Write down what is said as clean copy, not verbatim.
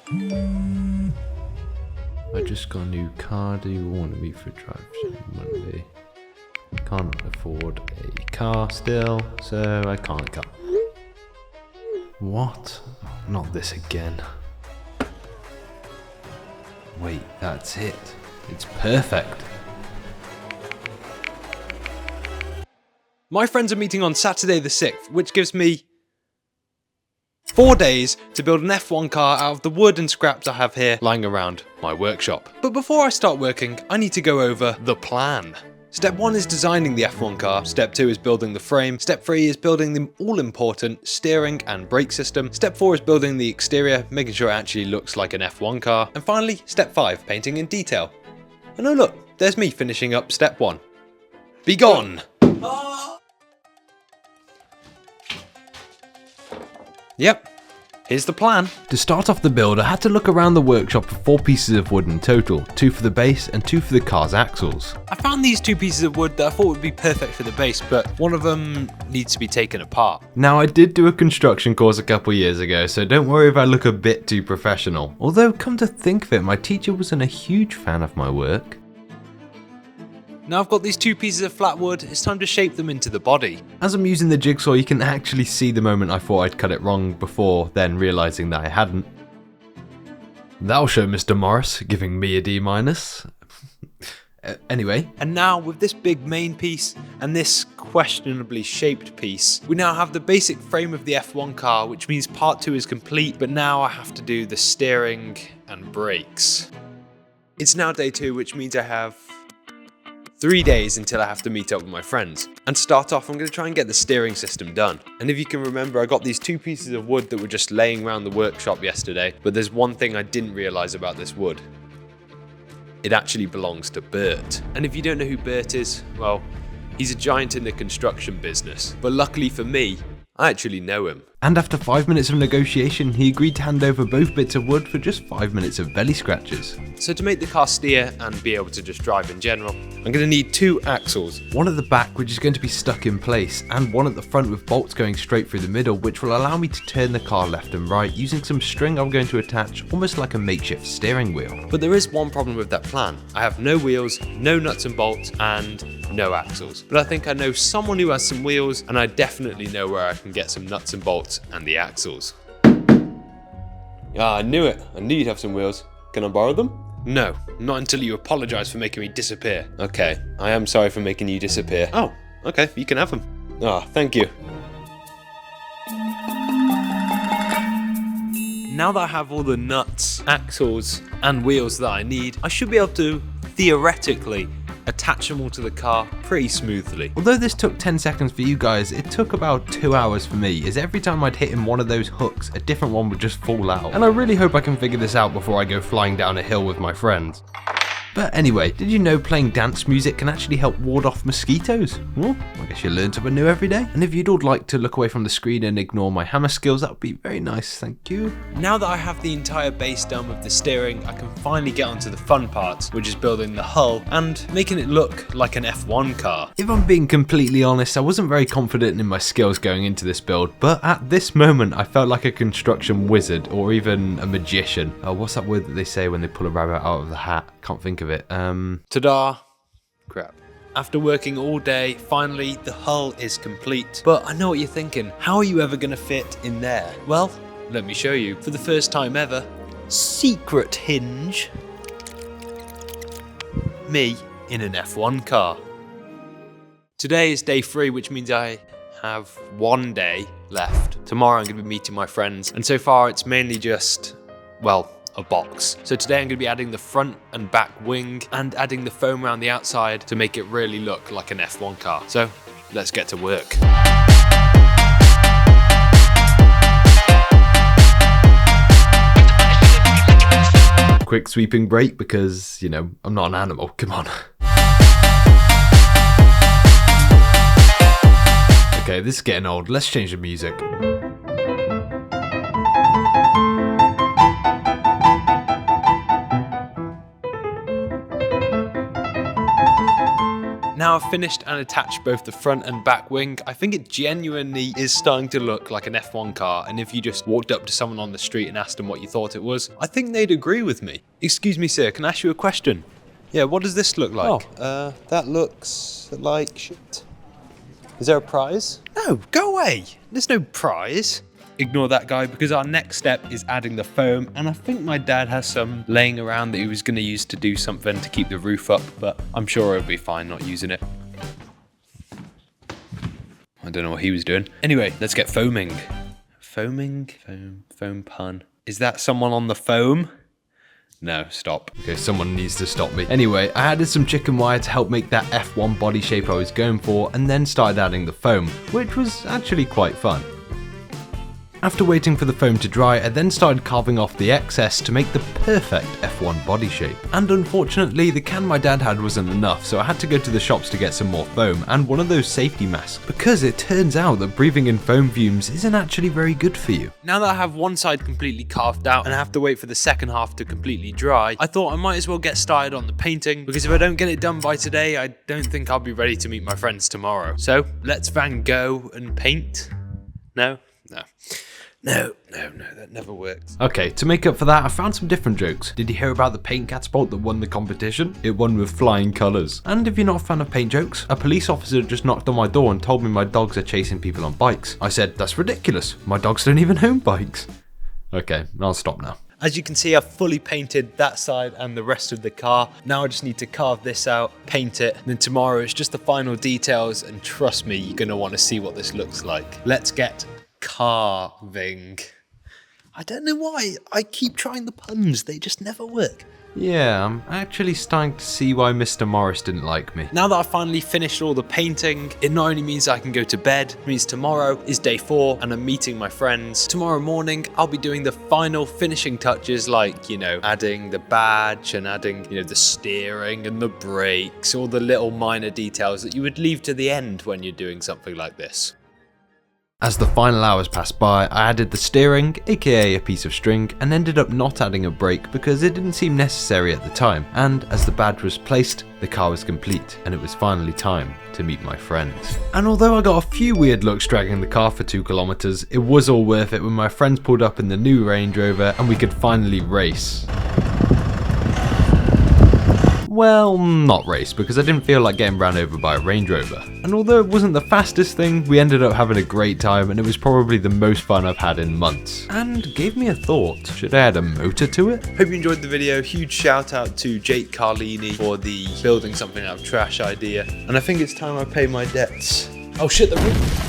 I just got a new car. Do you want me for drive Monday? Can't afford a car still, so I can't come. What? Not this again. Wait, that's it. It's perfect. My friends are meeting on Saturday the 6th, which gives me 4 days to build an F1 car out of the wood and scraps I have here lying around my workshop. But before I start working, I need to go over the plan. Step 1 is designing the F1 car, Step 2 is building the frame, Step 3 is building the all-important steering and brake system, Step 4 is building the exterior, making sure it actually looks like an F1 car, and finally, Step 5, painting in detail. And oh look, there's me finishing up Step 1. Be gone! Yep, here's the plan. To start off the build, I had to look around the workshop for 4 pieces of wood in total, 2 for the base and 2 for the car's axles. I found these 2 pieces of wood that I thought would be perfect for the base, but one of them needs to be taken apart. Now, I did do a construction course a couple years ago, so don't worry if I look a bit too professional. Although, come to think of it, my teacher wasn't a huge fan of my work. Now I've got these 2 pieces of flat wood, it's time to shape them into the body. As I'm using the jigsaw, you can actually see the moment I thought I'd cut it wrong before then realising that I hadn't. That'll show Mr. Morris, giving me a D-. Anyway. And now with this big main piece and this questionably shaped piece, we now have the basic frame of the F1 car, which means part 2 is complete, but now I have to do the steering and brakes. It's now day 2, which means I have 3 days until I have to meet up with my friends. And to start off, I'm going to try and get the steering system done. And if you can remember, I got these 2 pieces of wood that were just laying around the workshop yesterday, but there's one thing I didn't realise about this wood. It actually belongs to Bert. And if you don't know who Bert is, well, he's a giant in the construction business. But luckily for me, I actually know him. And after 5 minutes of negotiation, he agreed to hand over both bits of wood for just 5 minutes of belly scratches. So to make the car steer and be able to just drive in general, I'm going to need 2 axles. One at the back, which is going to be stuck in place, and one at the front with bolts going straight through the middle, which will allow me to turn the car left and right using some string I'm going to attach almost like a makeshift steering wheel. But there is one problem with that plan. I have no wheels, no nuts and bolts, and no axles. But I think I know someone who has some wheels, and I definitely know where I can get some nuts and bolts and the axles. I knew it. I knew you'd have some wheels. Can I borrow them? No, not until you apologise for making me disappear. Okay, I am sorry for making you disappear. Oh, okay, you can have them. Thank you. Now that I have all the nuts, axles, and wheels that I need, I should be able to, theoretically, attach them all to the car pretty smoothly. Although this took 10 seconds for you guys, it took about 2 hours for me, as every time I'd hit in one of those hooks, a different one would just fall out. And I really hope I can figure this out before I go flying down a hill with my friends. But anyway, did you know playing dance music can actually help ward off mosquitoes? Well, I guess you learn something new every day. And if you'd all like to look away from the screen and ignore my hammer skills, that would be very nice, thank you. Now that I have the entire base done with the steering, I can finally get onto the fun parts, which is building the hull and making it look like an F1 car. If I'm being completely honest, I wasn't very confident in my skills going into this build, but at this moment I felt like a construction wizard or even a magician. What's that word that they say when they pull a rabbit out of the hat? Can't think of it. Ta-da! Crap. After working all day, finally the hull is complete. But I know what you're thinking. How are you ever going to fit in there? Well, let me show you. For the first time ever, secret hinge. Me in an F1 car. Today is day 3, which means I have 1 day left. Tomorrow I'm going to be meeting my friends. And so far it's mainly just, well, a box. So today I'm going to be adding the front and back wing and adding the foam around the outside to make it really look like an F1 car. So let's get to work. Quick sweeping break because, you know, I'm not an animal, come on. Okay, this is getting old, let's change the music. Now Now I've finished and attached both the front and back wing. I think it genuinely is starting to look like an F1 car, and if you just walked up to someone on the street and asked them what you thought it was, I think they'd agree with me. Excuse me, sir, can I ask you a question? Yeah, what does this look like? Oh, that looks like shit. Is there a prize? No, go away. There's no prize. Ignore that guy, because our next step is adding the foam, and I think my dad has some laying around that he was going to use to do something to keep the roof up, but I'm sure he'll be fine not using it. I don't know what he was doing. Anyway, let's get foaming. Foaming? Foam pun. Is that someone on the foam? No, stop. Okay, someone needs to stop me. Anyway, I added some chicken wire to help make that F1 body shape I was going for, and then started adding the foam, which was actually quite fun. After waiting for the foam to dry, I then started carving off the excess to make the perfect F1 body shape. And unfortunately, the can my dad had wasn't enough, so I had to go to the shops to get some more foam and one of those safety masks, because it turns out that breathing in foam fumes isn't actually very good for you. Now that I have one side completely carved out and I have to wait for the second half to completely dry, I thought I might as well get started on the painting, because if I don't get it done by today, I don't think I'll be ready to meet my friends tomorrow. So let's Van Gogh and paint. No, that never works. Okay, to make up for that, I found some different jokes. Did you hear about the paint catapult that won the competition? It won with flying colours. And if you're not a fan of paint jokes, a police officer just knocked on my door and told me my dogs are chasing people on bikes. I said, that's ridiculous. My dogs don't even own bikes. Okay, I'll stop now. As you can see, I've fully painted that side and the rest of the car. Now I just need to carve this out, paint it, and then tomorrow it's just the final details, and trust me, you're going to want to see what this looks like. Let's get carving. I don't know why I keep trying the puns, they just never work. Yeah, I'm actually starting to see why Mr. Morris didn't like me. Now that I've finally finished all the painting, it not only means I can go to bed, it means tomorrow is day 4 and I'm meeting my friends. Tomorrow morning, I'll be doing the final finishing touches, like, adding the badge and adding, the steering and the brakes, all the little minor details that you would leave to the end when you're doing something like this. As the final hours passed by, I added the steering, aka a piece of string, and ended up not adding a brake because it didn't seem necessary at the time. And as the badge was placed, the car was complete, and it was finally time to meet my friends. And although I got a few weird looks dragging the car for 2 kilometers, it was all worth it when my friends pulled up in the new Range Rover and we could finally race. Well, not race, because I didn't feel like getting ran over by a Range Rover. And although it wasn't the fastest thing, we ended up having a great time, and it was probably the most fun I've had in months. And gave me a thought, should I add a motor to it? Hope you enjoyed the video. Huge shout out to Jake Carlini for the building something out of trash idea. And I think it's time I pay my debts. Oh shit, the roof.